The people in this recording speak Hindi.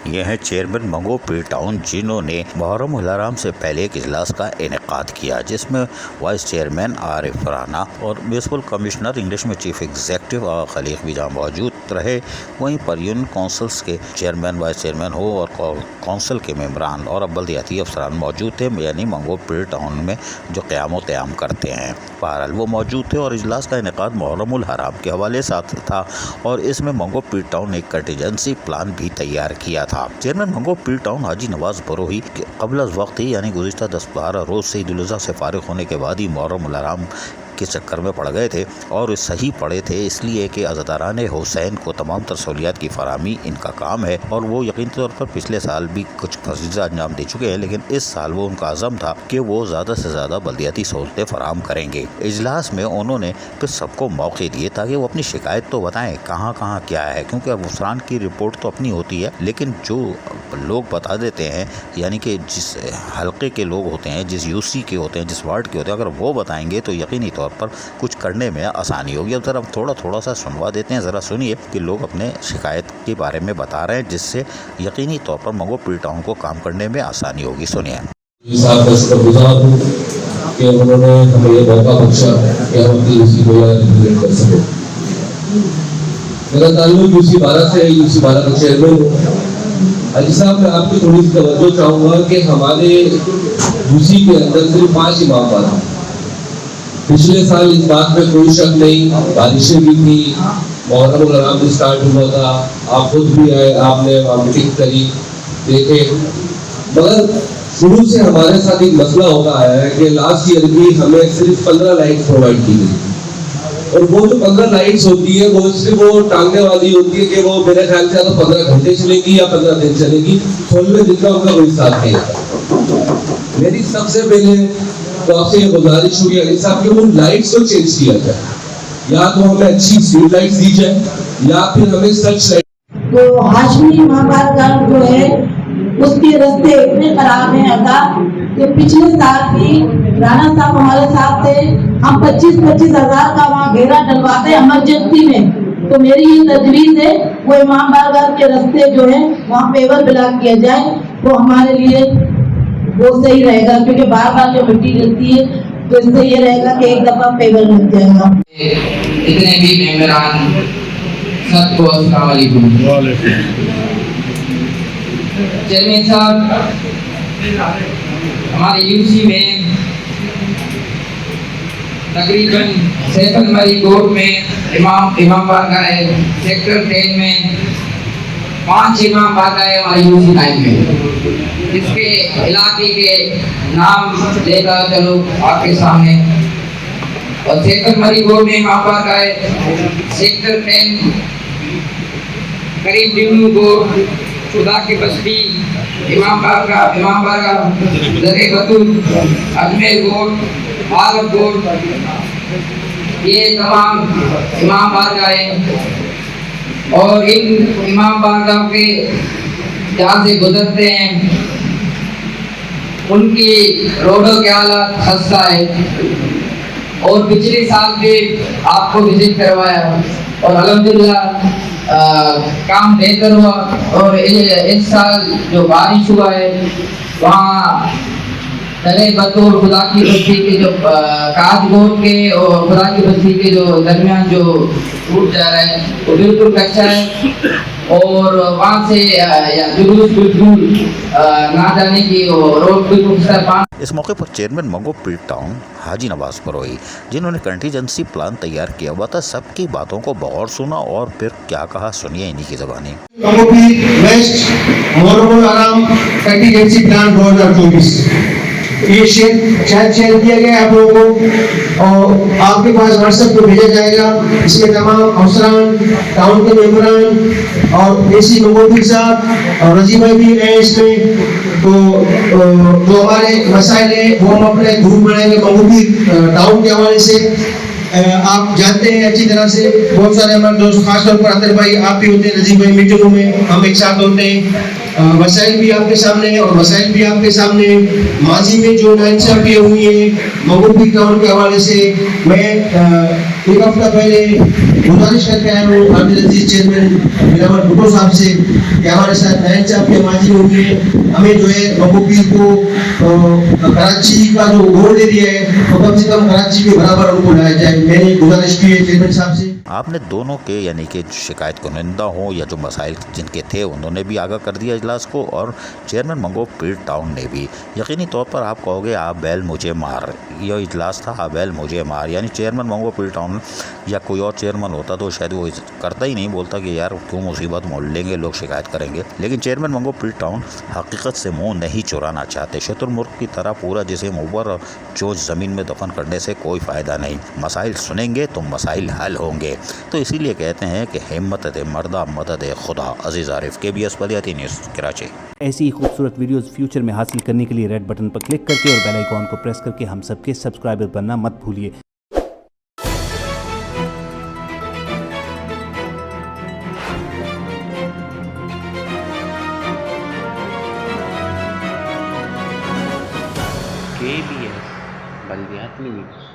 ये हैं चेयरमैन मंगो पीर टाउन, जिन्होंने मुहर्रम उल हराम से पहले एक इजलास का इनेकाद किया, जिसमें वाइस चेयरमैन आरिफ राना और म्यूनसिपल कमिश्नर इंग्लिश में चीफ एग्जीक्यूटिव खलीक भी जहाँ मौजूद रहे। वहीं पर यूनियन काउंसिल्स के चेयरमैन, वाइस चेयरमैन हो और काउंसिल के मेम्बरान और बल्दियाती अफसरान मौजूद थे, यानी मंगो पीर टाउन में जो क़याम क़याम करते हैं। बहरहाल वो मौजूद थे और इजलास का इनेकाद मुहर्रम उल हराम के हवाले साथ था और इसमें मंगो पीर टाउन एक कंटीजेंसी प्लान भी तैयार किया था। चेयरमैन मंगो पीर टाउन हाजी नवाज बरोही कबल वक्त ही यानी गुज़िश्ता 10-12 रोज़ से ईद उल अज़हा से फारिग होने के बाद ही मुहर्रम उल हराम के चक्कर में पड़ गए थे और सही पड़े थे, इसलिए कि अज़ादारान हुसैन को तमाम तर सहूलियात की फराहमी इनका काम है और वो यकीनी तौर पर पिछले साल भी कुछ फजीज़ा अंजाम दे चुके हैं, लेकिन इस साल वो उनका अज़म था कि वो ज़्यादा से ज़्यादा बल्दियाती सहूलतें फराहम करेंगे। इजलास में उन्होंने फिर सबको मौके दिए ताकि वो अपनी शिकायत तो बताएं कहाँ कहाँ क्या है, क्योंकि अफसरान की रिपोर्ट तो अपनी होती है, लेकिन जो लोग बता देते हैं यानी कि जिस हल्के के लोग होते हैं, जिस यूसी के होते हैं, जिस वार्ड के होते हैं, अगर वो बताएंगे तो यकीनी तौर पर कुछ करने में आसानी होगी। अब ज़रा थोड़ा सा सुनवा देते हैं, ज़रा सुनिए कि लोग अपने शिकायत के बारे में बता रहे हैं, जिससे यकीनी तौर पर मंगो पीर टाउन को काम करने में आसानी होगी। सुनिए। उन्होंने हमें ये मौका बख्शा कि हम अपनी यूसी को यहाँ रिप्रेजेंट कर सकें। मेरा ताल्लुक यूसी 12 से, यूसी 12 का चेयरमैन हूँ। हाजी साहब, मैं आपकी थोड़ी सी तवज्जो चाहूँगा कि हमारे यूसी के अंदर सिर्फ 5 इमाम बार हैं। पिछले साल इस बात में कोई शक नहीं, बारिशें भी थी, मुहर्रम उल हराम भी स्टार्ट हुआ था, आप खुद भी आए, आपने मीटिंग करी, देखे, मगर शुरू से हमारे साथ एक मसला होता है कि लास्ट ईयर भी हमें सिर्फ 15 लाइट्स प्रोवाइड की गई और वो जो 15 लाइट्स होती है वो सिर्फ वो टांगने वाली होती है कि वो मेरे ख्याल से 15 घंटे चलेगी या 15 दिन चलेगी, 16 दिन का उनका कोई साथ नहीं आता। मेरी सबसे पहले तो आपसे ये गुजारिश हुई अली साहब कि उन लाइट्स को चेंज किया जाए, या तो हमें अच्छी स्ट्रीट लाइट्स दी जाए या फिर हमें सर्च लाइट। तो हाशमी महाबारगाह जो है उसके रास्ते इतने खराब हैं अदा कि पिछले साल भी राणा साहब हमारे साथ थे, हम 25-25 हजार का वहाँ घेरा डलवाते इमरजेंसी में। तो मेरी ये तजवीज है वो इमाम बारगाह के रास्ते जो है वहाँ पेवर ब्लॉक किया जाए, वो हमारे लिए वो सही रहेगा, क्योंकि बार बार जो मिट्टी गिरती है तो इससे ये रहेगा कि एक दफा पेवर लग जाएगा। इतने भी मेंबरान सबको अस्सलाम वालेकुम। चेयरमैन साहब, हमारे यूसी में तकरीबन सैफल मरी कोर्ट में इमाम बारगाह है, सेक्टर 10 में 5 इमाम बारगाह है हमारे यूसी टाइम में। इसके इलाके के नाम लेकर चलो आपके सामने। और सेक्टर मरी कोर्ट में इमाम बारगाह है, सेक्टर 10 करीब डिमनू कोर्ट, खुदा की बस्ती, इमाम बारगाह दरे बतूल, अजमेर कोर्ट, भारत कोर्ट, ये तमाम इमाम बारगाह हैं। और इन इमाम बारगाह के जहाँ से गुजरते हैं उनकी रोडों के हालत खस्ता है और पिछले साल भी आपको विजिट करवाया और अल्हम्दुलिल्लाह काम बेहतर हुआ। और इस साल जो बारिश हुआ है वहाँ दरे बतौर खुदा की बस्ती के जो काजगोट के और खुदा की बस्ती के जो दरमियान जो रूट जा रहा है वो बिल्कुल कच्चा है और वहाँ से जुलूस बिल्कुल ना जाने की रोड बिल्कुल। इस मौके पर चेयरमैन मंगो पीर टाउन हाजी नवाज बरोही, जिन्होंने कंटीजेंसी प्लान तैयार किया हुआ था, सबकी बातों को बगौर सुना और फिर क्या कहा सुनिए इन्हीं की ज़बानी। मंगो पीर वेस्ट मुहर्रम उल हराम कंटीजेंसी प्लान 2024 ये शेयर किया गया आप लोगों को और आपके पास व्हाट्सएप पे भेजा जाएगा। इसमें तमाम अफसरान, टाउन के मेंबरान और एसी मंगो पीर साहब और रजी भाई भी हैं इसमें। तो जो हमारे मसाइल है वो हम अपने ग्रुप बनाएंगे मंगो पीर टाउन के हवाले से। आप जानते हैं अच्छी तरह से, बहुत सारे हमारे दोस्त, खासतौर पर अतर भाई आप भी होते हैं, नजीब भाई मीटिंगों में हम एक साथ होते हैं। मसाइल भी आपके सामने है और मसाइल भी आपके सामने माजी में जो नाइंसाफियां हुई है मंगो पीर टाउन के हवाले से मैं एक हफ्ता पहले गुजारिश करके आया हूँ आमिर अजीज चेयरमैन बिलावल भुट्टो साहब से कि हमारे साथ नैन साहब के माजी होंगे, हमें जो है मकोपीर को कराची का जो गोल्ड एरिया है वो कम से कम कराची के बराबर उनको लाया जाए। मैंने गुजारिश की है चेयरमैन साहब से। आपने दोनों के यानी कि शिकायत कुनिंदा हो या जो मसाइल जिनके थे उन्होंने भी आगाह कर दिया इजलास को, और चेयरमैन मंगो पीर टाउन ने भी। यकीनी तौर पर आप कहोगे आप बैल मुझे मार, यह इजलास था आप बैल मुझे मार, यानी चेयरमैन मंगो पीर टाउन या कोई और चेयरमैन होता तो शायद वो करता ही नहीं, बोलता कि यार क्यों मुसीबत मोल लेंगे, लोग शिकायत करेंगे। लेकिन चेयरमैन मंगो पीर टाउन हकीकत से मुँह नहीं चुराना चाहते। शुतुरमुर्ग की तरह पूरा जिसे मुबर और चोंच ज़मीन में दफन करने से कोई फ़ायदा नहीं। मसाइल सुनेंगे तो मसाइल हल होंगे। तो इसीलिए कहते हैं कि हिम्मत दे मर्दा मदद खुदा। अजीज़ आरिफ, KBS बलियाती न्यूज़, कराची। ऐसी ही खूबसूरत वीडियोस फ्यूचर में हासिल करने के लिए रेड बटन पर क्लिक करके और बेल आइकॉन को प्रेस करके हम सबके सब्सक्राइबर बनना मत भूलिए। KBS Baliyati news.